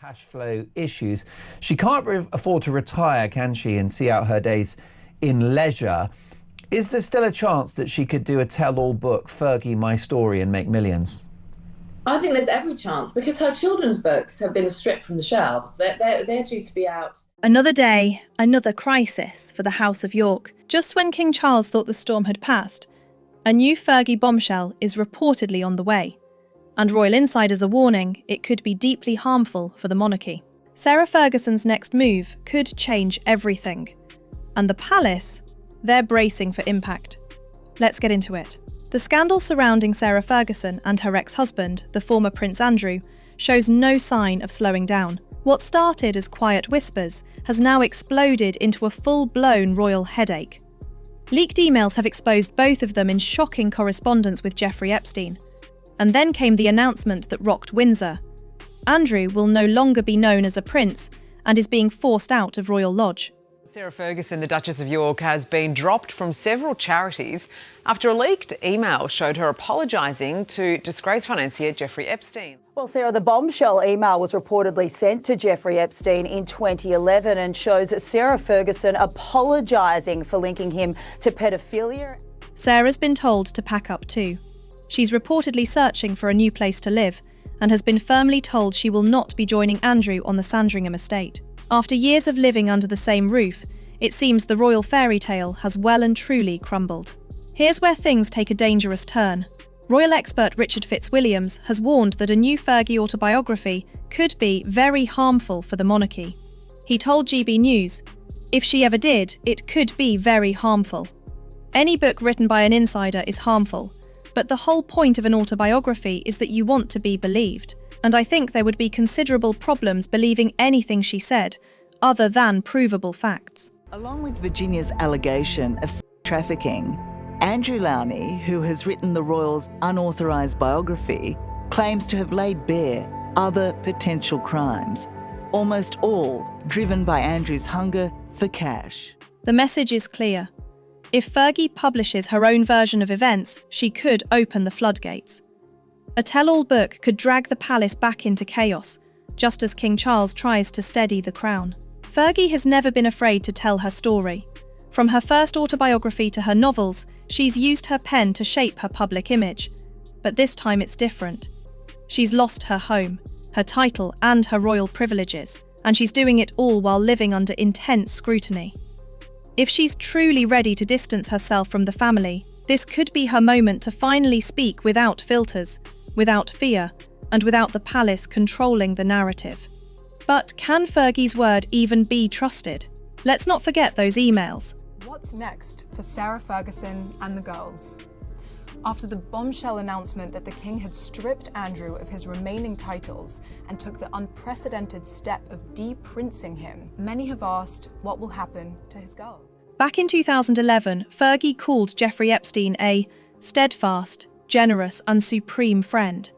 cash flow issues. She can't afford to retire, can she, and see out her days in leisure. Is there still a chance that she could do a tell-all book, Fergie, My Story, and make millions? I think there's every chance because her children's books have been stripped from the shelves. They're due to be out. Another day, another crisis for the House of York. Just when King Charles thought the storm had passed, a new Fergie bombshell is reportedly on the way. And royal insiders are warning it could be deeply harmful for the monarchy. Sarah Ferguson's next move could change everything. And the palace, they're bracing for impact. Let's get into it. The scandal surrounding Sarah Ferguson and her ex-husband, the former Prince Andrew, shows no sign of slowing down. What started as quiet whispers has now exploded into a full-blown royal headache. Leaked emails have exposed both of them in shocking correspondence with Jeffrey Epstein. And then came the announcement that rocked Windsor. Andrew will no longer be known as a prince and is being forced out of Royal Lodge. Sarah Ferguson, the Duchess of York, has been dropped from several charities after a leaked email showed her apologising to disgraced financier Jeffrey Epstein. Well, Sarah, the bombshell email was reportedly sent to Jeffrey Epstein in 2011 and shows Sarah Ferguson apologising for linking him to paedophilia. Sarah's been told to pack up too. She's reportedly searching for a new place to live and has been firmly told she will not be joining Andrew on the Sandringham estate. After years of living under the same roof, it seems the royal fairy tale has well and truly crumbled. Here's where things take a dangerous turn. Royal expert Richard Fitzwilliams has warned that a new Fergie autobiography could be very harmful for the monarchy. He told GB News, if she ever did, it could be very harmful. Any book written by an insider is harmful. But the whole point of an autobiography is that you want to be believed, and I think there would be considerable problems believing anything she said, other than provable facts. Along with Virginia's allegation of trafficking, Andrew Lowney, who has written the royals' unauthorised biography, claims to have laid bare other potential crimes, almost all driven by Andrew's hunger for cash. The message is clear. If Fergie publishes her own version of events, she could open the floodgates. A tell-all book could drag the palace back into chaos, just as King Charles tries to steady the crown. Fergie has never been afraid to tell her story. From her first autobiography to her novels, she's used her pen to shape her public image. But this time it's different. She's lost her home, her title and her royal privileges, and she's doing it all while living under intense scrutiny. If she's truly ready to distance herself from the family, this could be her moment to finally speak without filters, without fear, and without the palace controlling the narrative. But can Fergie's word even be trusted? Let's not forget those emails. What's next for Sarah Ferguson and the girls? After the bombshell announcement that the king had stripped Andrew of his remaining titles and took the unprecedented step of de-princing him, many have asked what will happen to his girls. Back in 2011, Fergie called Jeffrey Epstein a steadfast, generous and supreme friend.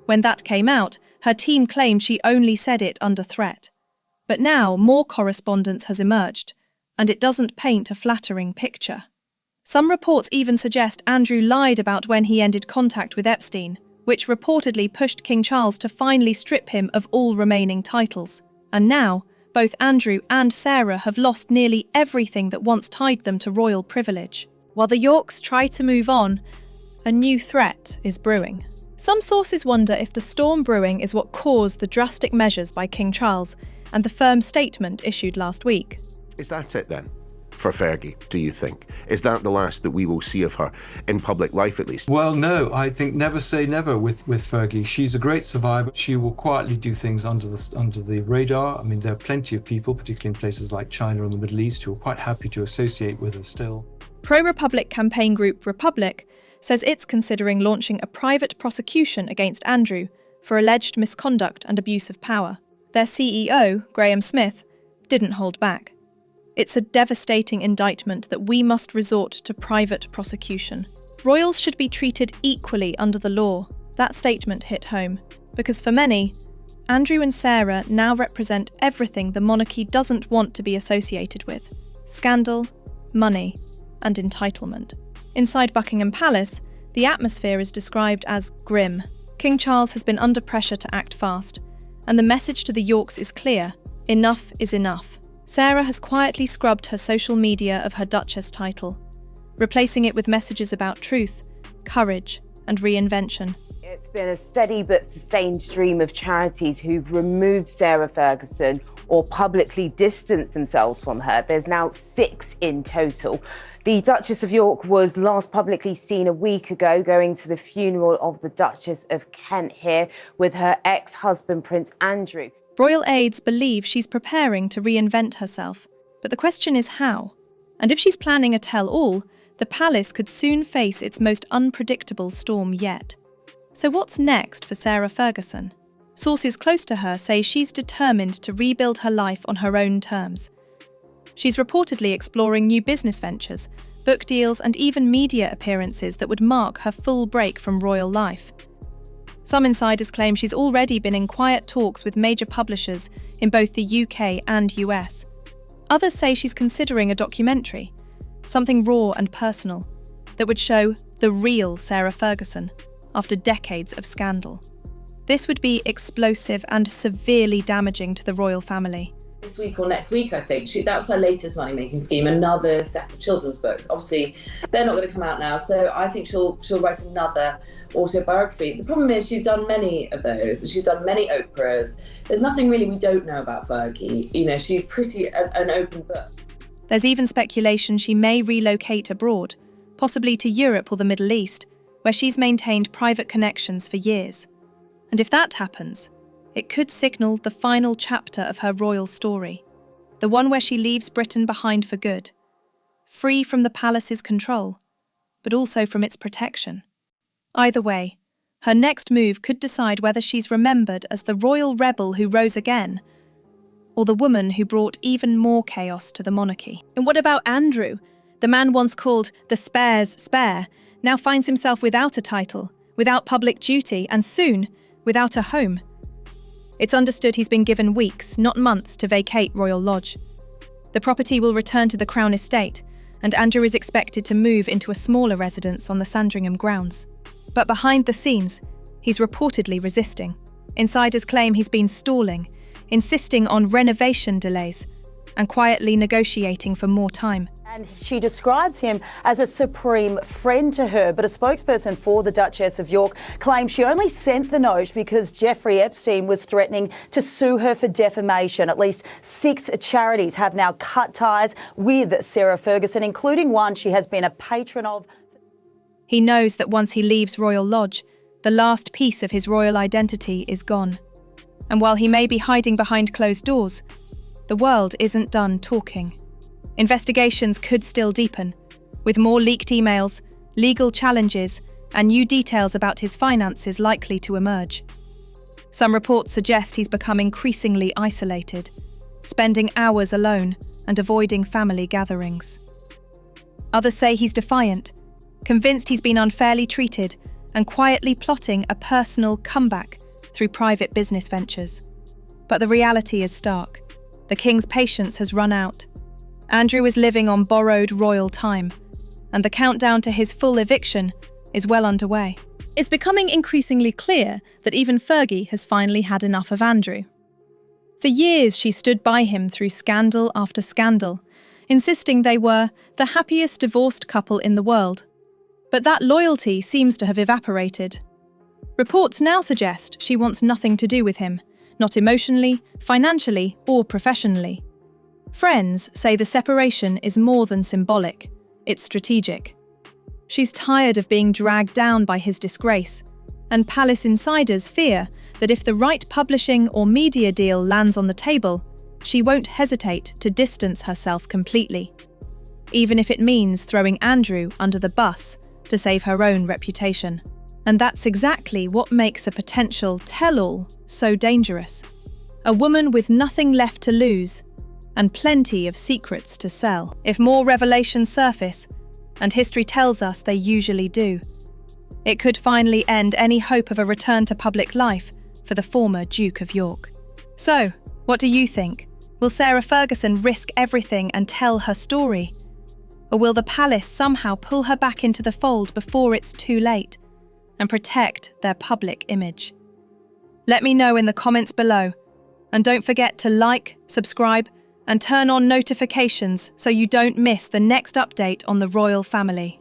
When that came out, her team claimed she only said it under threat. But now more correspondence has emerged, and it doesn't paint a flattering picture. Some reports even suggest Andrew lied about when he ended contact with Epstein, which reportedly pushed King Charles to finally strip him of all remaining titles. And now, both Andrew and Sarah have lost nearly everything that once tied them to royal privilege. While the Yorks try to move on, a new threat is brewing. Some sources wonder if the storm brewing is what caused the drastic measures by King Charles and the firm statement issued last week. Is that it then? For Fergie, do you think? Is that the last that we will see of her, in public life at least? Well, no, I think never say never with Fergie. She's a great survivor. She will quietly do things under the radar. I mean, there are plenty of people, particularly in places like China and the Middle East, who are quite happy to associate with her still. Pro-Republic campaign group Republic says it's considering launching a private prosecution against Andrew for alleged misconduct and abuse of power. Their CEO, Graham Smith, didn't hold back. It's a devastating indictment that we must resort to private prosecution. Royals should be treated equally under the law. That statement hit home, because for many, Andrew and Sarah now represent everything the monarchy doesn't want to be associated with: scandal, money, and entitlement. Inside Buckingham Palace, the atmosphere is described as grim. King Charles has been under pressure to act fast, and the message to the Yorks is clear: enough is enough. Sarah has quietly scrubbed her social media of her Duchess title, replacing it with messages about truth, courage, and reinvention. It's been a steady but sustained stream of charities who've removed Sarah Ferguson or publicly distanced themselves from her. There's now 6 in total. The Duchess of York was last publicly seen a week ago going to the funeral of the Duchess of Kent here with her ex-husband Prince Andrew. Royal aides believe she's preparing to reinvent herself, but the question is how? And if she's planning a tell-all, the palace could soon face its most unpredictable storm yet. So what's next for Sarah Ferguson? Sources close to her say she's determined to rebuild her life on her own terms. She's reportedly exploring new business ventures, book deals, and even media appearances that would mark her full break from royal life. Some insiders claim she's already been in quiet talks with major publishers in both the UK and US. Others say she's considering a documentary, something raw and personal, that would show the real Sarah Ferguson after decades of scandal. This would be explosive and severely damaging to the royal family. This week or next week, I think. That was her latest money-making scheme, another set of children's books. Obviously, they're not going to come out now, so I think she'll write another autobiography. The problem is she's done many of those. She's done many Oprahs. There's nothing really we don't know about Fergie. You know, she's pretty an open book. There's even speculation she may relocate abroad, possibly to Europe or the Middle East, where she's maintained private connections for years. And if that happens, it could signal the final chapter of her royal story, the one where she leaves Britain behind for good, free from the palace's control, but also from its protection. Either way, her next move could decide whether she's remembered as the royal rebel who rose again, or the woman who brought even more chaos to the monarchy. And what about Andrew? The man once called the Spare's Spare now finds himself without a title, without public duty, and soon, without a home. It's understood he's been given weeks, not months, to vacate Royal Lodge. The property will return to the Crown Estate, and Andrew is expected to move into a smaller residence on the Sandringham grounds. But behind the scenes, he's reportedly resisting. Insiders claim he's been stalling, insisting on renovation delays, and quietly negotiating for more time. And she describes him as a supreme friend to her, but a spokesperson for the Duchess of York claims she only sent the note because Jeffrey Epstein was threatening to sue her for defamation. At least 6 charities have now cut ties with Sarah Ferguson, including one she has been a patron of. He knows that once he leaves Royal Lodge, the last piece of his royal identity is gone. And while he may be hiding behind closed doors, the world isn't done talking. Investigations could still deepen, with more leaked emails, legal challenges, and new details about his finances likely to emerge. Some reports suggest he's become increasingly isolated, spending hours alone and avoiding family gatherings. Others say he's defiant, convinced he's been unfairly treated, and quietly plotting a personal comeback through private business ventures. But the reality is stark. The king's patience has run out. Andrew is living on borrowed royal time, and the countdown to his full eviction is well underway. It's becoming increasingly clear that even Fergie has finally had enough of Andrew. For years, she stood by him through scandal after scandal, insisting they were the happiest divorced couple in the world. But that loyalty seems to have evaporated. Reports now suggest she wants nothing to do with him, not emotionally, financially, or professionally. Friends say the separation is more than symbolic, it's strategic. She's tired of being dragged down by his disgrace, and palace insiders fear that if the right publishing or media deal lands on the table, she won't hesitate to distance herself completely, even if it means throwing Andrew under the bus to save her own reputation. And that's exactly what makes a potential tell-all so dangerous. A woman with nothing left to lose and plenty of secrets to sell. If more revelations surface, and history tells us they usually do, it could finally end any hope of a return to public life for the former Duke of York. So, what do you think? Will Sarah Ferguson risk everything and tell her story? Or will the palace somehow pull her back into the fold before it's too late and protect their public image? Let me know in the comments below. And don't forget to like, subscribe, and turn on notifications so you don't miss the next update on the royal family.